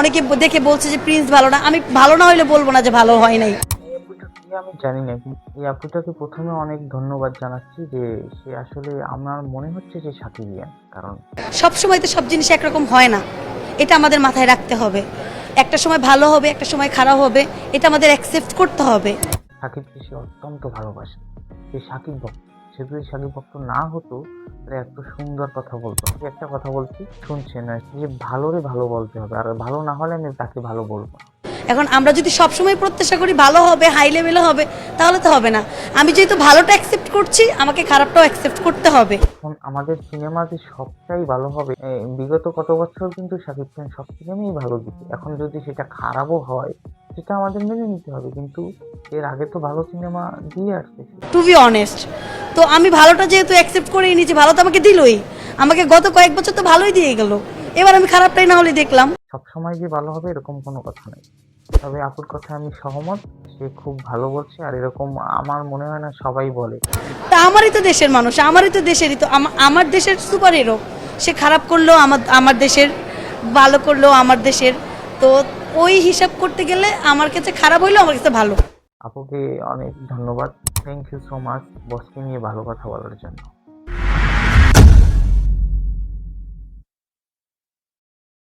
অনেকে দেখে বলছে যে প্রিন্স ভালো না, আমি ভালো না হইলে বলবো না যে ভালো হয় নাই। এই আপুটা কি আমি জানি না, কিন্তু এই আপুটাকে প্রথমে অনেক ধন্যবাদ জানাচ্ছি যে সে আসলে আমার মনে হচ্ছে যে সাকিবিয়ান। কারণ সব সময় তো সব জিনিস একরকম হয় না, এটা আমাদের মাথায় রাখতে হবে। একটা সময় ভালো হবে, একটা সময় খারাপ হবে, এটা আমাদের অ্যাকসেপ্ট করতে হবে। সাকিবকে সে অত্যন্ত ভালোবাসে, সে সাকিব ভক্ত। সে যদি সাকিব ভক্ত না হতো তাহলে এত সুন্দর কথা বলতো। আমি একটা কথা বলছি, শুনছেন না, যে ভালোরে ভালো বলতে হবে, আর ভালো না হলে আমি তাকে ভালো বলবো না। এখন আমরা যদি সবসময় প্রত্যাশা করি ভালো হবে, হাই লেভেলে হবে, তাহলে তো হবে না। আমি যেহেতু ভালোটা অ্যাকসেপ্ট করছি, আমাকে খারাপটাও অ্যাকসেপ্ট করতে হবে। এখন আমাদের সিনেমা যে সবটাই ভালো হবে, বিগত কত বছর কিন্তু শাকিব খান সব সিনেমাই ভালো দিচ্ছে। এখন যদি সেটা খারাপও হয় সেটা আমাদের মেনে নিতে হবে, কিন্তু এর আগে তো ভালো সিনেমা দিয়ে আসতেছে। টু বি অনেস্ট, তো আমি ভালোটা যেহেতু অ্যাকসেপ্ট করেই নিয়েছি, ভালো তো আমাকে দিলই, আমাকে গত কয়েক বছর তো ভালোই দিয়ে গেল, এবার আমি খারাপটাই না হলে দেখলাম। সবসময় যে ভালো হবে এরকম কোনো কথা নেই। তবে আপুর কথা আমি সহমত, সে খুব ভালো বলছে, আর এরকম আমার মনে হয় না সবাই বলে। তা আমারই তো দেশের মানুষ, আমারই তো দেশেরই তো, আমার দেশের সুপার হিরো। সে খারাপ করলেও আমার আমার দেশের, ভালো করলেও আমার দেশের। তো ওই হিসাব করতে গেলে আমার কাছে খারাপ হইলেও আমার কাছে ভালো। আপুকে অনেক ধন্যবাদ, থ্যাংক ইউ সো মাচ বসকে নিয়ে ভালো কথা বলার জন্য।